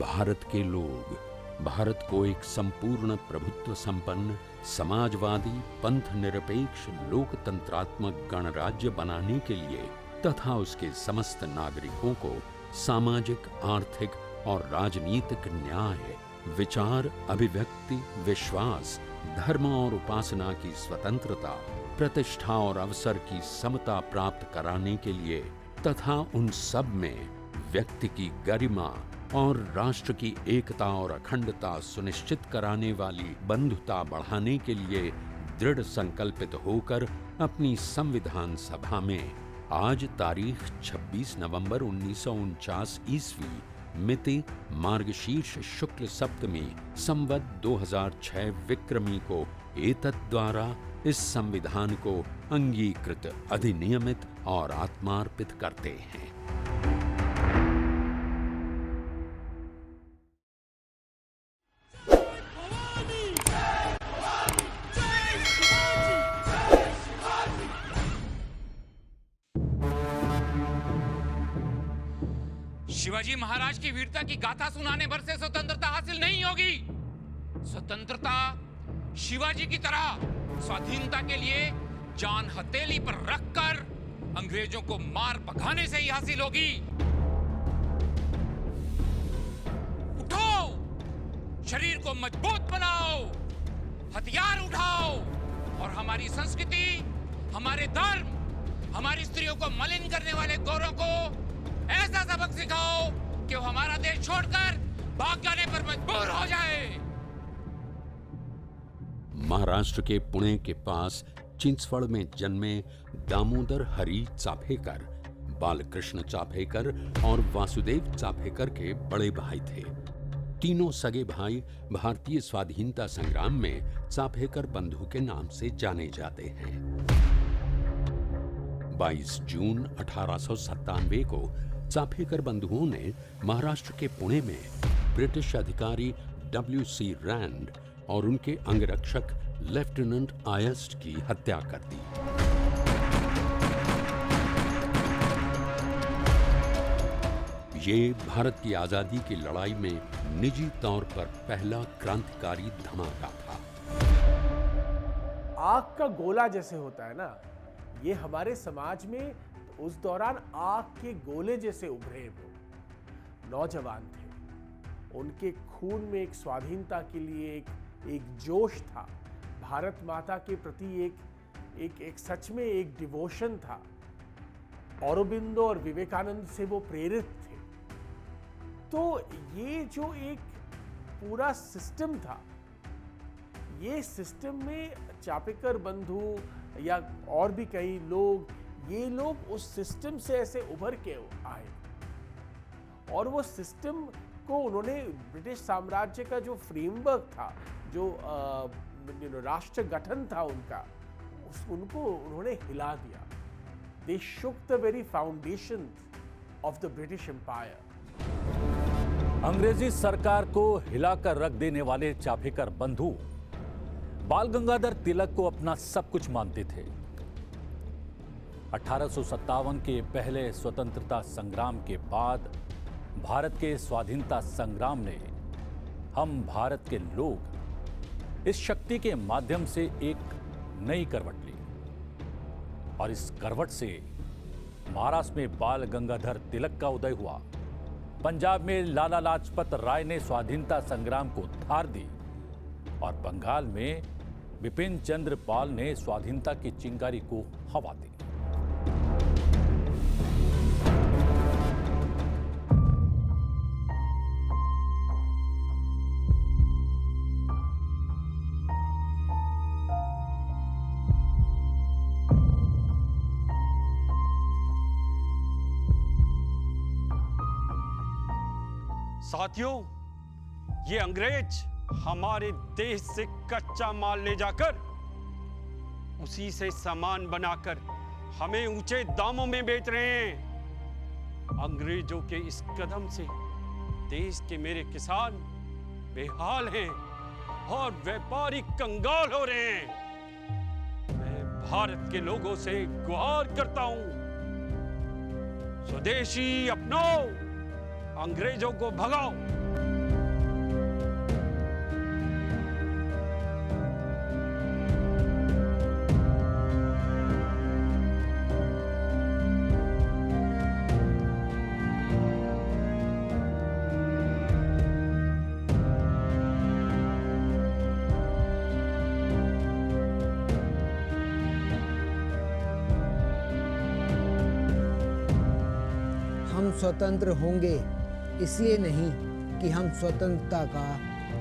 भारत के लोग भारत को एक संपूर्ण प्रभुत्व संपन्न समाजवादी पंथ निरपेक्ष लोकतंत्रात्मक गणराज्य बनाने के लिए तथा उसके समस्त नागरिकों को सामाजिक, आर्थिक और राजनीतिक न्याय, विचार, अभिव्यक्ति, विश्वास, धर्म और उपासना की स्वतंत्रता, प्रतिष्ठा और अवसर की समता प्राप्त कराने के लिए तथा उन सब में व्यक्ति की गरिमा और राष्ट्र की एकता और अखंडता सुनिश्चित कराने वाली बंधुता बढ़ाने के लिए दृढ़ संकल्पित होकर अपनी संविधान सभा में आज तारीख 26 नवंबर 1949 ईस्वी मिति मार्गशीर्ष शुक्ल सप्तमी संवत 2006 विक्रमी को एतत् द्वारा इस संविधान को अंगीकृत, अधिनियमित और आत्मार्पित करते हैं। शिवाजी महाराज की वीरता की गाथा सुनाने भर से स्वतंत्रता हासिल नहीं होगी। स्वतंत्रता शिवाजी की तरह स्वाधीनता के लिए जान हथेली पर रखकर अंग्रेजों को मार भगाने से ही हासिल होगी। उठो, शरीर को मजबूत बनाओ, हथियार उठाओ और हमारी संस्कृति, हमारे धर्म, हमारी स्त्रियों को मलिन करने वाले गौरों को ऐसा सबक सिखाओ कि वो हमारा देश छोड़कर भाग जाने पर मजबूर हो जाए। महाराष्ट्र के पुणे के पास चिंचवड़ में जन्मे दामोदर हरी चाफेकर बालकृष्ण चाफेकर और वासुदेव चाफेकर के बड़े भाई थे। तीनों सगे भाई भारतीय स्वाधीनता संग्राम में चाफेकर बंधु के नाम से जाने जाते हैं। 22 जून 1897 को चाफेकर बंधुओं ने महाराष्ट्र के पुणे में ब्रिटिश अधिकारी W.C. रैंड और उनके अंगरक्षक लेफ्टिनेंट आयस्ट की हत्या कर दी। ये भारत की आजादी की लड़ाई में निजी तौर पर पहला क्रांतिकारी धमाका था। आग का गोला जैसे होता है ना, ये हमारे समाज में उस दौरान आग के गोले जैसे उभरे। वो नौजवान थे, उनके खून में एक स्वाधीनता के लिए एक जोश था, भारत माता के प्रति एक सच में एक डिवोशन था। औरोबिंदो और विवेकानंद से वो प्रेरित थे। तो ये जो एक पूरा सिस्टम था, ये सिस्टम में चापेकर बंधु या और भी कई लोग, ये लोग उस सिस्टम से ऐसे उभर के आए और वो सिस्टम को उन्होंने ब्रिटिश साम्राज्य का जो फ्रेमवर्क था, जो राष्ट्र गठन था उनका, उनको उन्होंने हिला दिया। They shook the very foundation of the British Empire. अंग्रेजी सरकार को हिलाकर रख देने वाले चाफेकर बंधु बाल गंगाधर तिलक को अपना सब कुछ मानते थे। 1857 के पहले स्वतंत्रता संग्राम के बाद भारत के स्वाधीनता संग्राम ने हम भारत के लोग इस शक्ति के माध्यम से एक नई करवट ली और इस करवट से महाराष्ट्र में बाल गंगाधर तिलक का उदय हुआ। पंजाब में लाला लाजपत राय ने स्वाधीनता संग्राम को धार दी और बंगाल में बिपिन चंद्र पाल ने स्वाधीनता की चिंगारी को हवा दी। साथियों, ये अंग्रेज हमारे देश से कच्चा माल ले जाकर उसी से सामान बनाकर हमें ऊंचे दामों में बेच रहे हैं। अंग्रेजों के इस कदम से देश के मेरे किसान बेहाल हैं और व्यापारी कंगाल हो रहे हैं। मैं भारत के लोगों से गुहार करता हूं, स्वदेशी अपनाओ, अंग्रेजों को भगाओ। स्वतंत्र होंगे इसलिए नहीं कि हम स्वतंत्रता का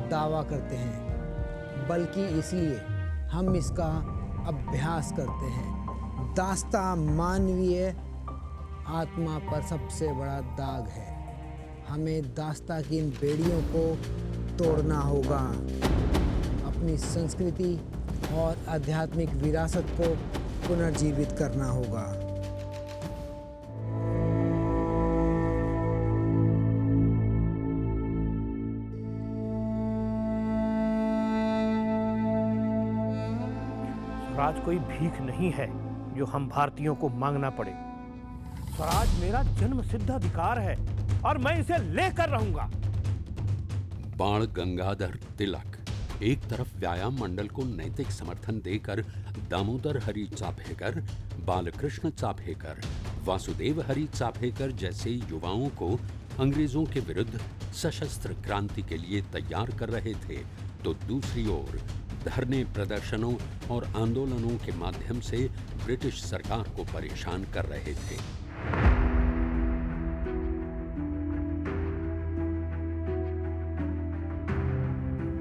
दावा करते हैं, बल्कि इसलिए हम इसका अभ्यास करते हैं। दास्ता मानवीय आत्मा पर सबसे बड़ा दाग है। हमें दास्ता की इन बेड़ियों को तोड़ना होगा, अपनी संस्कृति और आध्यात्मिक विरासत को पुनर्जीवित करना होगा। स्वराज कोई भीख नहीं है जो हम भारतीयों को मांगना पड़े। स्वराज मेरा जन्म सिद्ध अधिकार है और मैं इसे लेकर रहूंगा। बाण गंगाधर तिलक एक तरफ व्यायाम मंडल को नैतिक समर्थन देकर दामोदर हरि चाफेकर, बालकृष्ण चाफेकर, वासुदेव हरि चाफेकर जैसे युवाओं को अंग्रेजों के विरुद्ध सशस्त्र क्रांति के लिए तैयार कर रहे थे, तो दूसरी ओर धरने, प्रदर्शनों और आंदोलनों के माध्यम से ब्रिटिश सरकार को परेशान कर रहे थे।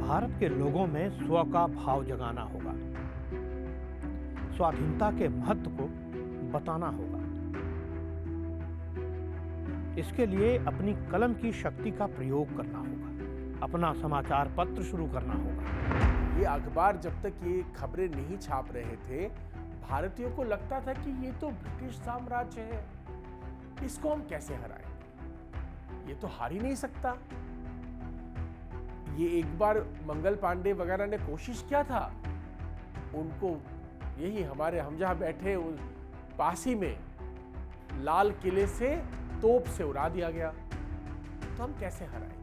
भारत के लोगों में स्व का भाव जगाना होगा, स्वाधीनता के महत्व को बताना होगा। इसके लिए अपनी कलम की शक्ति का प्रयोग करना होगा, अपना समाचार पत्र शुरू करना होगा। ये अखबार जब तक ये खबरें नहीं छाप रहे थे, भारतीयों को लगता था कि ये तो ब्रिटिश साम्राज्य है, इसको हम कैसे हराएंगे, ये तो हार ही नहीं सकता। ये एक बार मंगल पांडे वगैरह ने कोशिश किया था, उनको यही हमारे हम जहां बैठे उस पास ही में लाल किले से तोप से उड़ा दिया गया, तो हम कैसे हराएंगे।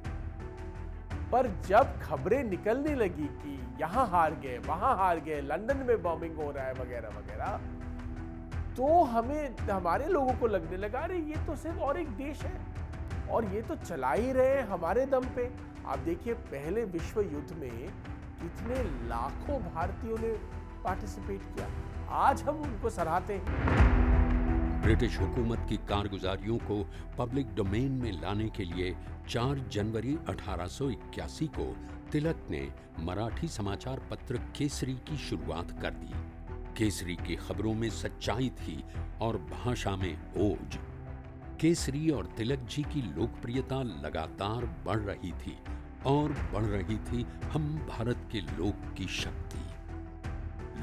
पर जब खबरें निकलने लगी कि यहां हार गए, वहां हार गए, लंदन में बॉम्बिंग हो रहा है वगैरह वगैरह, तो हमें हमारे लोगों को लगने लगा अरे ये तो सिर्फ और एक देश है और ये तो चला ही रहे हैं हमारे दम पे। आप देखिए पहले विश्व युद्ध में कितने लाखों भारतीयों ने पार्टिसिपेट किया, आज हम उनको सराहते हैं। ब्रिटिश हुकूमत की कारगुजारियों को पब्लिक डोमेन में लाने के लिए 4 जनवरी 1881 को तिलक ने मराठी समाचार पत्र केसरी की शुरुआत कर दी। केसरी की खबरों में सच्चाई थी और भाषा में ओज। केसरी और तिलक जी की लोकप्रियता लगातार बढ़ रही थी और बढ़ रही थी हम भारत के लोग की शक्ति।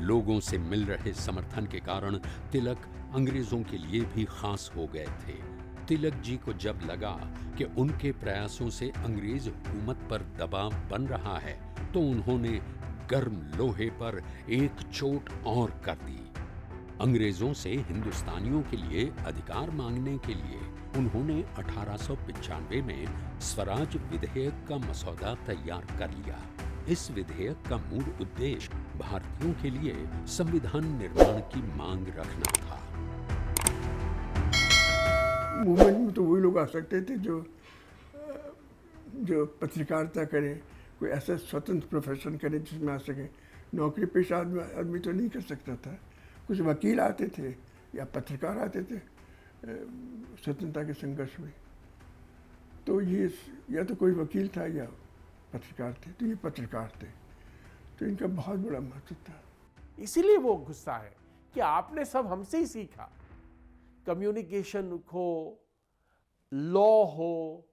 लोगों से मिल रहे समर्थन के कारण तिलक अंग्रेजों के लिए भी खास हो गए थे। तिलक जी को जब लगा कि उनके प्रयासों से अंग्रेज हुकूमत पर दबाव बन रहा है, तो उन्होंने गर्म लोहे पर एक चोट और कर दी। अंग्रेजों से हिंदुस्तानियों के लिए अधिकार मांगने के लिए उन्होंने 1895 में स्वराज विधेयक का मसौदा तैयार कर लिया। इस विधेयक का मूल उद्देश्य भारतीयों के लिए संविधान निर्माण की मांग रखना था। मूवमेंट में तो वही लोग आ सकते थे जो पत्रकारिता करें, कोई ऐसा स्वतंत्र प्रोफेशन करें जिसमें आ सके। नौकरी पेशा आदमी तो नहीं कर सकता था। कुछ वकील आते थे या पत्रकार आते थे स्वतंत्रता के संघर्ष में, तो ये या तो कोई वकील था या पत्रकार थे, तो ये पत्रकार थे, तो इनका बहुत बड़ा महत्व था। इसीलिए वो गुस्सा है कि आपने सब हमसे ही सीखा। कम्युनिकेशन हो, लॉ हो,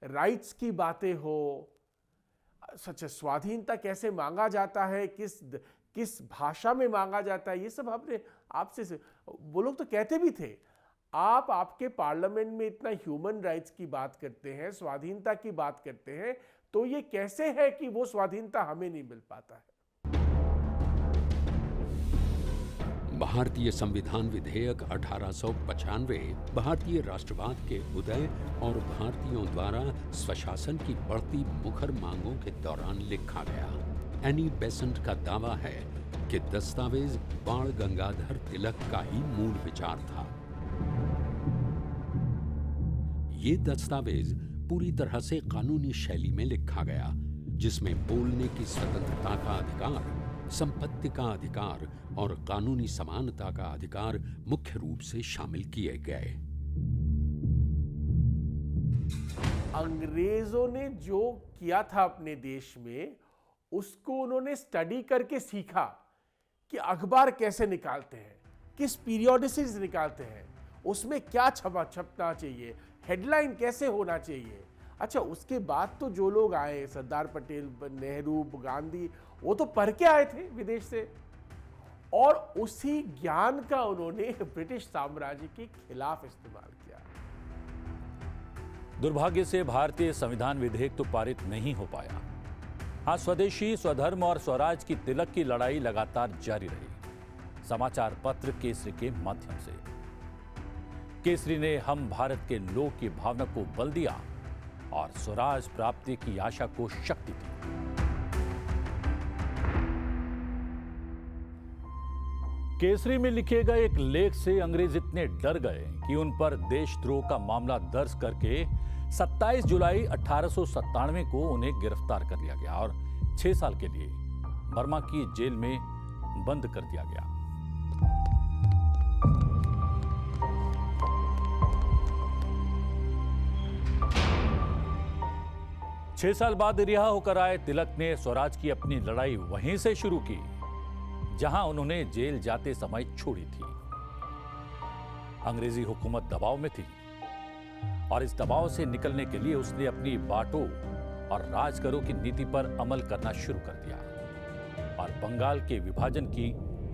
राइट्स की बातें हो, सच स्वाधीनता कैसे मांगा जाता है, किस भाषा में मांगा जाता है, ये सब हमने आपसे। वो लोग तो कहते भी थे आप आपके पार्लियामेंट में इतना ह्यूमन राइट्स की बात करते हैं, स्वाधीनता की बात करते हैं, तो ये कैसे है कि वो स्वाधीनता हमें नहीं मिल पाता है। भारतीय संविधान विधेयक 1895 भारतीय राष्ट्रवाद के उदय और भारतीयों द्वारा स्वशासन की बढ़ती मुखर मांगों के दौरान लिखा गया। एनी बेसेंट का दावा है कि दस्तावेज बाण गंगाधर तिलक का ही मूल विचार था। ये दस्तावेज पूरी तरह से कानूनी शैली में लिखा गया, जिसमें बोलने की स्वतंत्रता का अधिकार, संपत्ति का अधिकार और कानूनी समानता का अधिकार मुख्य रूप से शामिल किए गए। अंग्रेजों ने जो किया था अपने देश में, उसको उन्होंने स्टडी करके सीखा कि अखबार कैसे निकालते हैं, किस पीरियोडिसीज निकालते हैं, उसमें क्या छपना चाहिए, हेडलाइन कैसे होना चाहिए। अच्छा, उसके बाद तो जो लोग आए, सरदार पटेल, नेहरू, गांधी, वो तो पढ़ के आए थे विदेश से, और उसी ज्ञान का उन्होंने ब्रिटिश साम्राज्य के खिलाफ इस्तेमाल किया। दुर्भाग्य से भारतीय संविधान विधेयक तो पारित नहीं हो पाया। हाँ, स्वदेशी, स्वधर्म और स्वराज की तिलक की लड़ाई लगातार जारी रही। समाचार पत्र केसरी के माध्यम से केसरी ने हम भारत के लोग की भावना को बल दिया और स्वराज प्राप्ति की आशा को शक्ति दी। केसरी में लिखे गए एक लेख से अंग्रेज इतने डर गए कि उन पर देशद्रोह का मामला दर्ज करके 27 जुलाई 1897 को उन्हें गिरफ्तार कर लिया गया और 6 साल के लिए बर्मा की जेल में बंद कर दिया गया। छह साल बाद रिहा होकर आए तिलक ने स्वराज की अपनी लड़ाई वहीं से शुरू की जहां उन्होंने जेल जाते समय छोड़ी थी। अंग्रेजी हुकूमत दबाव में थी और इस दबाव से निकलने के लिए उसने अपनी बांटो और राज करो की नीति पर अमल करना शुरू कर दिया और बंगाल के विभाजन की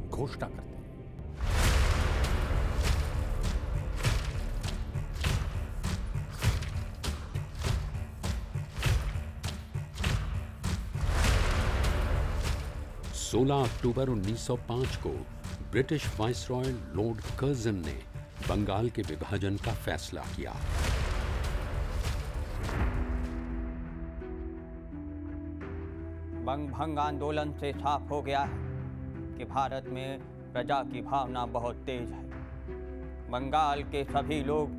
घोषणा कर दी। अक्टूबर 1905 को ब्रिटिश वाइसरॉय लॉर्ड कर्जन ने बंगाल के विभाजन का फैसला किया। बंग भंग आंदोलन से साफ हो गया है कि भारत में प्रजा की भावना बहुत तेज है। बंगाल के सभी लोग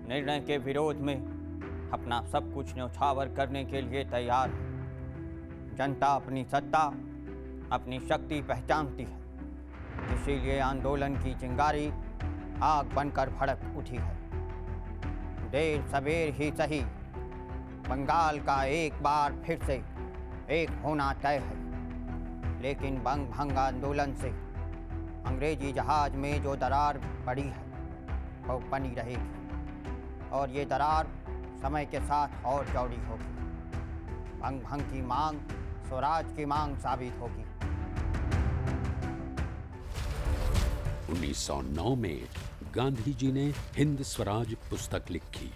निर्णय के विरोध में अपना सब कुछ न्यौछावर करने के लिए तैयार है। जनता अपनी सत्ता, अपनी शक्ति पहचानती है, इसीलिए आंदोलन की चिंगारी आग बनकर भड़क उठी है। देर सवेर ही सही, बंगाल का एक बार फिर से एक होना तय है। लेकिन बंग भंग आंदोलन से अंग्रेजी जहाज में जो दरार पड़ी है वो बनी रहेगी और ये दरार समय के साथ और चौड़ी होगी। बंग भंग की मांग स्वराज की मांग साबित होगी। 1909 में गांधी जी ने हिंद स्वराज पुस्तक लिखी।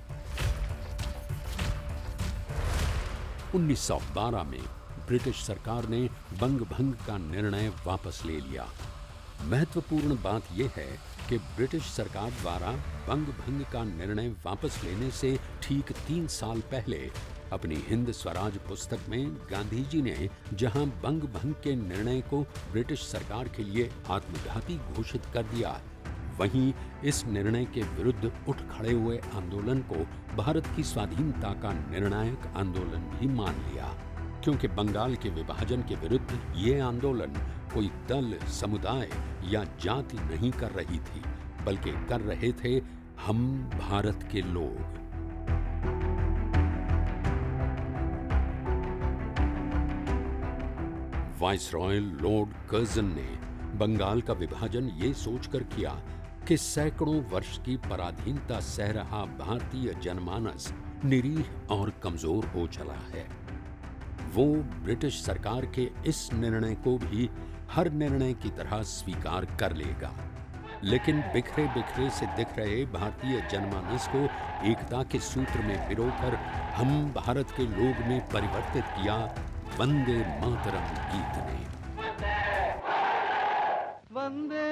1912 में ब्रिटिश सरकार ने बंग भंग का निर्णय वापस ले लिया। महत्वपूर्ण बात यह है कि ब्रिटिश सरकार द्वारा बंग भंग का निर्णय वापस लेने से ठीक 3 साल पहले अपनी हिंद स्वराज पुस्तक में गांधी जी ने जहां बंग भंग के निर्णय को ब्रिटिश सरकार के लिए आत्मघाती घोषित कर दिया, वहीं इस निर्णय के विरुद्ध उठ खड़े हुए आंदोलन को भारत की स्वाधीनता का निर्णायक आंदोलन भी मान लिया। क्योंकि बंगाल के विभाजन के विरुद्ध ये आंदोलन कोई दल, समुदाय या जाति नहीं कर रही थी, बल्कि कर रहे थे हम भारत के लोग। वाइसरॉय लॉर्ड कर्जन ने बंगाल का विभाजन ये सोचकर किया कि सैकड़ों वर्ष की पराधीनता सह रहा भारतीय जनमानस निरीह और कमजोर हो चला है। वो ब्रिटिश सरकार के इस निर्णय को भी हर निर्णय की तरह स्वीकार कर लेगा, लेकिन बिखरे बिखरे से दिख रहे भारतीय जनमानस को एकता के सूत्र में पिरोकर हम भारत के लोग में परिवर्तित किया वंदे मातरम गीत ने। वंदे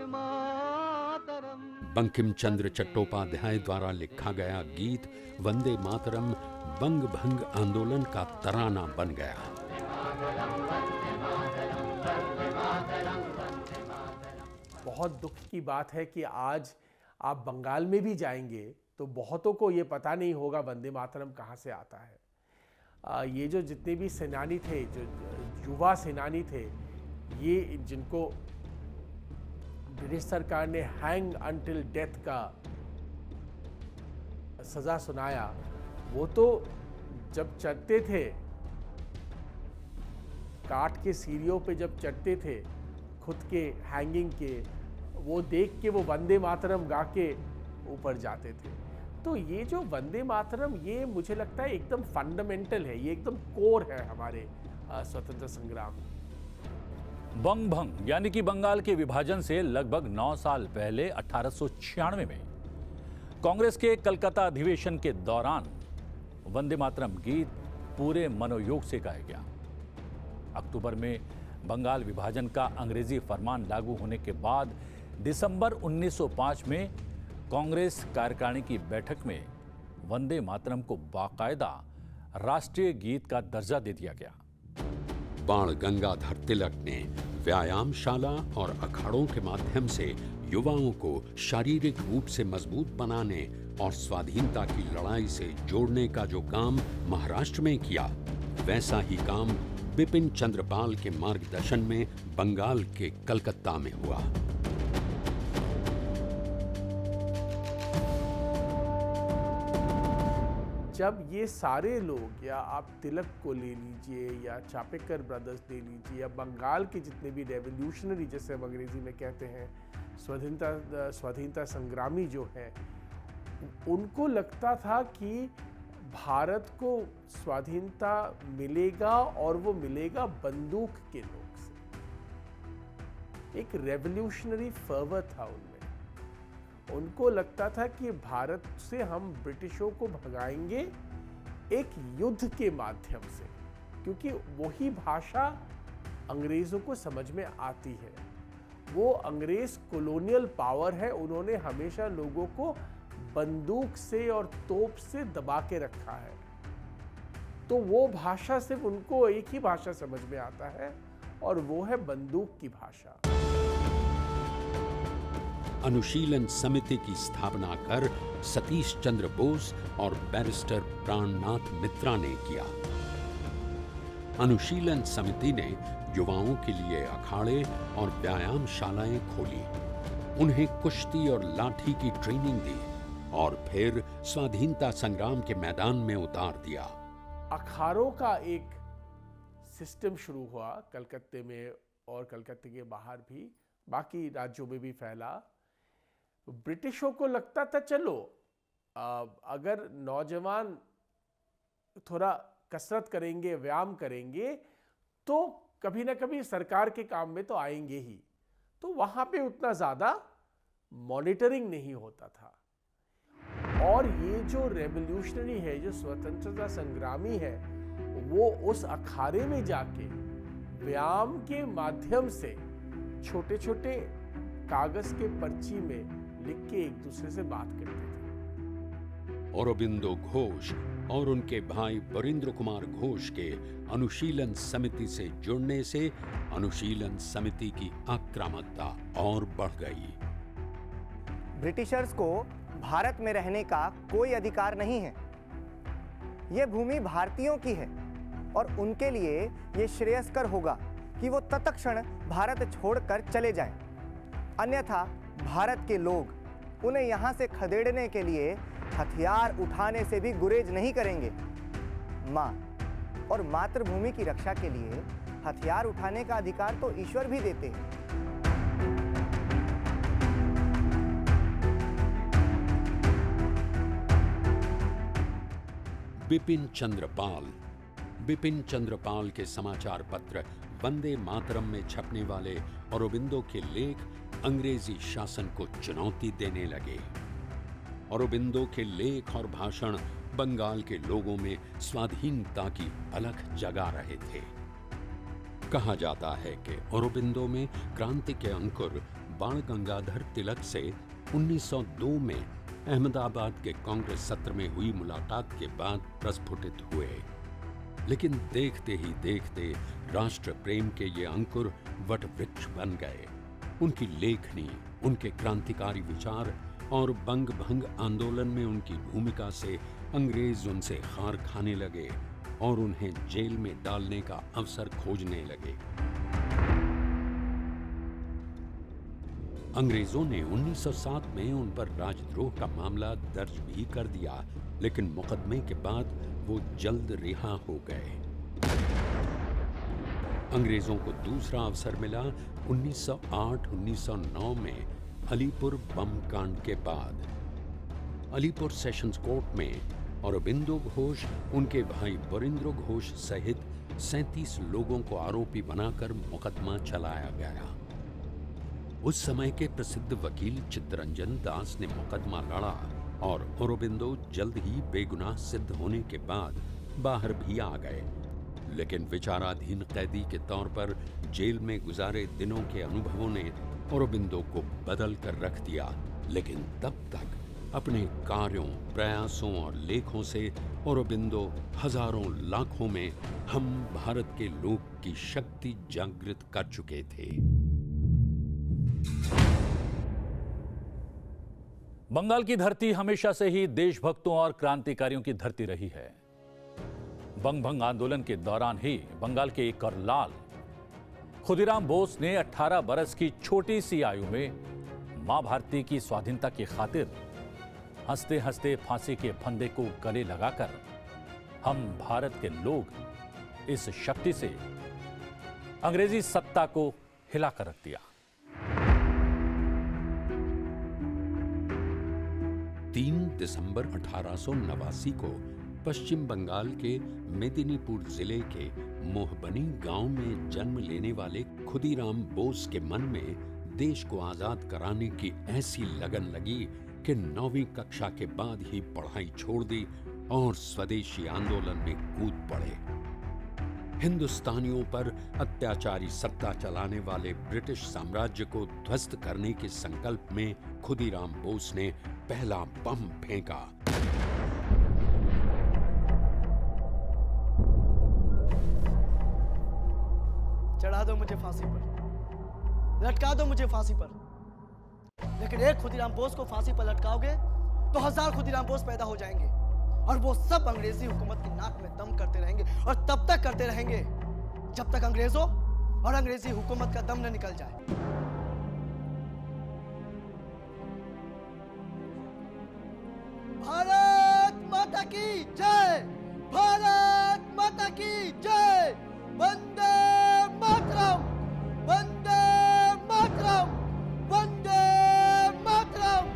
मातरम। बंकिम चंद्र चट्टोपाध्याय द्वारा लिखा गया गीत वंदे मातरम बंग भंग आंदोलन का तराना बन गया। बहुत दुख की बात है कि आज आप बंगाल में भी जाएंगे तो बहुतों को ये पता नहीं होगा वंदे मातरम कहाँ से आता है। ये जो जितने भी सेनानी थे, जो युवा सेनानी थे, ये जिनको ब्रिटिश सरकार ने हैंग अंटिल डेथ का सजा सुनाया, वो तो जब चढ़ते थे काठ के सीढ़ियों पे, जब चढ़ते थे खुद के हैंगिंग के, वो देख के वो वंदे मातरम गा के ऊपर जाते थे। तो ये जो वंदे मातरम, ये मुझे लगता है एकदम फंडामेंटल है, ये एकदम कोर है हमारे स्वतंत्रता संग्राम। बंग भंग यानी कि बंगाल के विभाजन से लगभग 9 साल पहले 1896 में कांग्रेस के कलकत्ता अधिवेशन के दौरान वंदे मातरम गीत पूरे मनोयोग से गाया गया। अक्टूबर में बंगाल विभाजन का अंग्रेजी फरमान लागू होने के बाद दिसंबर 1905 में कांग्रेस कार्यकारिणी की बैठक में वंदे मातरम को बाकायदा राष्ट्रीय गीत का दर्जा दे दिया गया। बाण गंगाधर तिलक ने व्यायामशाला और अखाड़ों के माध्यम से युवाओं को शारीरिक रूप से मजबूत बनाने और स्वाधीनता की लड़ाई से जोड़ने का जो काम महाराष्ट्र में किया, वैसा ही काम बिपिन चंद्र पाल के मार्गदर्शन में बंगाल के कलकत्ता में हुआ। जब ये सारे लोग, या आप तिलक को ले लीजिए या चापेकर ब्रदर्स ले लीजिए, या बंगाल के जितने भी रेवोल्यूशनरी, जैसे हम अंग्रेजी में कहते हैं, स्वाधीनता संग्रामी जो हैं, उनको लगता था कि भारत को स्वाधीनता मिलेगा और वो मिलेगा बंदूक के नोक से। एक रेवोल्यूशनरी फर्वर था उनमें। उनको लगता था कि भारत से हम ब्रिटिशों को भगाएंगे एक युद्ध के माध्यम से, क्योंकि वही भाषा अंग्रेजों को समझ में आती है। वो अंग्रेज कॉलोनियल पावर है, उन्होंने हमेशा लोगों को बंदूक से और तोप से दबा के रखा है। तो वो भाषा सिर्फ उनको एक ही भाषा समझ में आता है, और वो है बंदूक की भाषा। अनुशीलन समिति की स्थापना कर सतीश चंद्र बोस और बैरिस्टर प्राणनाथ मित्रा ने किया। अनुशीलन समिति ने युवाओं के लिए अखाड़े और व्यायामशालाएं खोली, उन्हें कुश्ती और लाठी की ट्रेनिंग दी और फिर स्वाधीनता संग्राम के मैदान में उतार दिया। अखाड़ों का एक सिस्टम शुरू हुआ कलकत्ते में, और कलकत्ते के बाहर भी बाकी राज्यों में भी फैला। ब्रिटिशों को लगता था चलो अगर नौजवान थोड़ा कसरत करेंगे, व्यायाम करेंगे, तो कभी ना कभी सरकार के काम में तो आएंगे ही। तो वहां पे उतना ज्यादा मॉनिटरिंग नहीं होता था। और ये जो रेवोल्यूशनरी है, जो स्वतंत्रता संग्रामी है, वो उस अखाड़े में जाके व्यायाम के माध्यम से छोटे छोटे कागज के पर्ची में लिख के एक दूसरे से बात करते थे। औरोबिंदो घोष और उनके भाई बरिंद्र कुमार घोष के अनुशीलन समिति से जुड़ने से अनुशीलन समिति की आक्रामकता और बढ़ गई। ब्रिटिशर्स को भारत में रहने का कोई अधिकार नहीं है। यह भूमि भारतीयों की है और उनके लिए यह श्रेयस्कर होगा कि वो तत्क्षण भारत छोड़कर चले जाएं। अन्यथा भारत के लोग उन्हें यहाँ से खदेड़ने के लिए हथियार उठाने से भी गुरेज नहीं करेंगे। माँ और मातृभूमि की रक्षा के लिए हथियार उठाने का अधिकार तो ईश्वर भी देते हैं। बिपिन चंद्र पाल के समाचार पत्र वंदे मातरम में छपने वाले औरोबिंदो के लेख अंग्रेजी शासन को चुनौती देने लगे। औरोबिंदो के लेख और भाषण बंगाल के लोगों में स्वाधीनता की अलख जगा रहे थे। कहा जाता है कि औरोबिंदो में क्रांति के अंकुर बाण गंगाधर तिलक से 1902 में अहमदाबाद के कांग्रेस सत्र में हुई मुलाकात के बाद प्रस्फुटित हुए। लेकिन देखते ही देखते राष्ट्र प्रेम के ये अंकुर वट वृक्ष बन गए। उनकी लेखनी, उनके क्रांतिकारी विचार और बंग भंग आंदोलन में उनकी भूमिका से अंग्रेज उनसे खार खाने लगे और उन्हें जेल में डालने का अवसर खोजने लगे। अंग्रेजों ने 1907 में उन पर राजद्रोह का मामला दर्ज भी कर दिया, लेकिन मुकदमे के बाद वो जल्द रिहा हो गए। अंग्रेजों को दूसरा अवसर मिला 1908-1909 में अलीपुर बम कांड के बाद। अलीपुर सेशंस कोर्ट में औरोबिंदो घोष, उनके भाई वरिंद्र घोष सहित 37 लोगों को आरोपी बनाकर मुकदमा चलाया गया। उस समय के प्रसिद्ध वकील चित्तरंजन दास ने मुकदमा लड़ा और औरोबिंदो जल्द ही बेगुनाह सिद्ध होने के बाद बाहर भी आ गए, लेकिन विचाराधीन कैदी के तौर पर जेल में गुजारे दिनों के अनुभवों ने औरोबिंदो को बदल कर रख दिया। लेकिन तब तक अपने कार्यों, प्रयासों और लेखों से औरोबिंदो हजारों लाखों में हम भारत के लोग की शक्ति जागृत कर चुके थे। बंगाल की धरती हमेशा से ही देशभक्तों और क्रांतिकारियों की धरती रही है। बंग भंग आंदोलन के दौरान ही बंगाल के एक और लाल खुदीराम बोस ने 18 बरस की छोटी सी आयु में मां भारती की स्वाधीनता की खातिर हंसते हंसते फांसी के फंदे को गले लगाकर हम भारत के लोग इस शक्ति से अंग्रेजी सत्ता को हिलाकर रख दिया। 3 दिसंबर 1889 को पश्चिम बंगाल के मेदिनीपुर जिले के मोहबनी गांव में जन्म लेने वाले खुदीराम बोस के मन में देश को आजाद कराने की ऐसी लगन लगी कि 9वीं कक्षा के बाद ही पढ़ाई छोड़ दी और स्वदेशी आंदोलन में कूद पड़े। हिंदुस्तानियों पर अत्याचारी सत्ता चलाने वाले ब्रिटिश साम्राज्य को ध्वस्त करने के संकल्प में खुदीराम बोस ने पहला बम फेंका। चढ़ा दो मुझे फांसी पर, लटका दो मुझे फांसी पर, लेकिन एक खुदीराम बोस को फांसी पर लटकाओगे तो 1000 खुदीराम बोस पैदा हो जाएंगे और वो सब अंग्रेजी हुकूमत की नाक में दम करते रहेंगे और तब तक करते रहेंगे जब तक अंग्रेजों और अंग्रेजी हुकूमत का दम न निकल जाए। भारत माता की जय, भारत माता की जय, वंदे मातरम, वंदे मातरम, वंदे मातरम।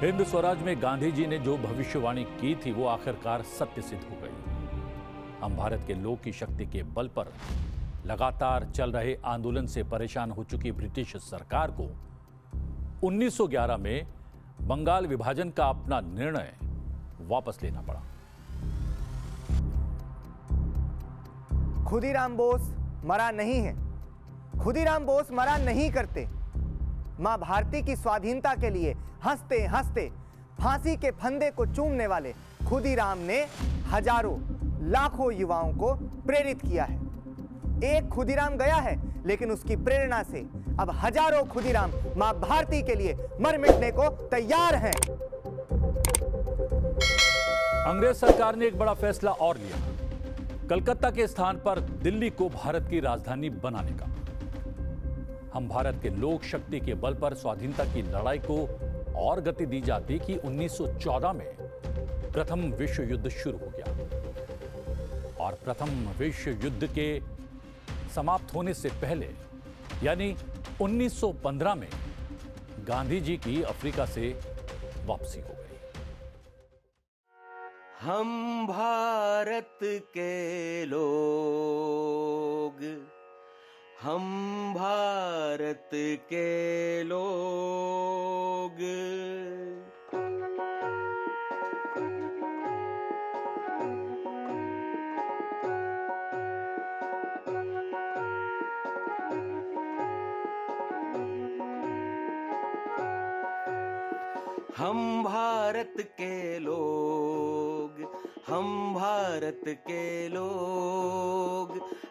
हिंद स्वराज में गांधी जी ने जो भविष्यवाणी की थी वो आखिरकार सत्य सिद्ध हो गई। हम भारत के लोग की शक्ति के बल पर लगातार चल रहे आंदोलन से परेशान हो चुकी ब्रिटिश सरकार को 1911 में बंगाल विभाजन का अपना निर्णय वापस लेना पड़ा। खुदीराम बोस मरा नहीं है, खुदीराम बोस मरा नहीं करते। मां भारती की स्वाधीनता के लिए हंसते हंसते फांसी के फंदे को चूमने वाले खुदीराम ने हजारों लाखों युवाओं को प्रेरित किया है। एक खुदीराम गया है, लेकिन उसकी प्रेरणा से अब हजारों खुदीराम मां भारती के लिए मर मिटने को तैयार हैं। अंग्रेज सरकार ने एक बड़ा फैसला और लिया, कलकत्ता के स्थान पर दिल्ली को भारत की राजधानी बनाने का। हम भारत के लोक शक्ति के बल पर स्वाधीनता की लड़ाई को और गति दी जाती कि 1914 में प्रथम विश्व युद्ध शुरू हो गया और प्रथम विश्व युद्ध के समाप्त होने से पहले यानी 1915 में गांधी जी की अफ्रीका से वापसी हो गई। हम भारत के लोग, हम भारत के लोग, हम भारत के लोग, हम भारत के लोग,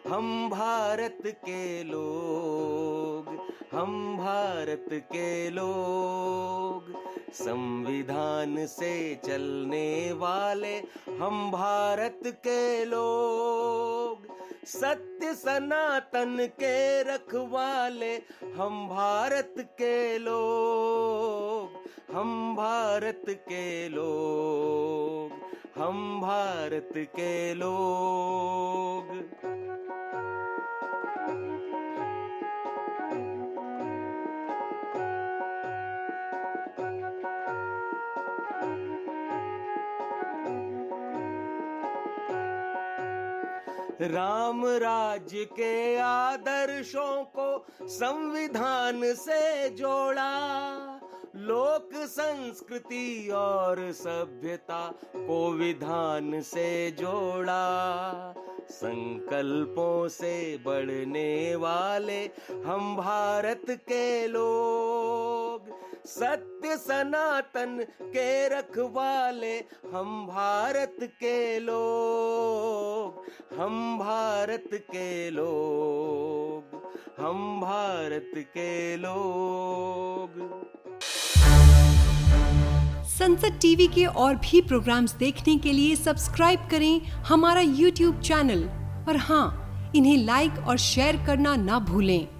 हम भारत के लोग, हम भारत के लोग, संविधान से चलने वाले हम भारत के लोग, सत्य सनातन के रखवाले हम भारत के लोग, हम भारत के लोग, हम भारत के लोग। राम राज्य के आदर्शों को संविधान से जोड़ा, लोक संस्कृति और सभ्यता को विधान से जोड़ा, संकल्पों से बढ़ने वाले हम भारत के लोग, सत्य सनातन के रखवाले हम भारत के लोग, हम भारत के लोग, हम भारत के लोग। संसद टीवी के और भी प्रोग्राम्स देखने के लिए सब्सक्राइब करें हमारा YouTube चैनल और हाँ, इन्हें लाइक और शेयर करना ना भूलें।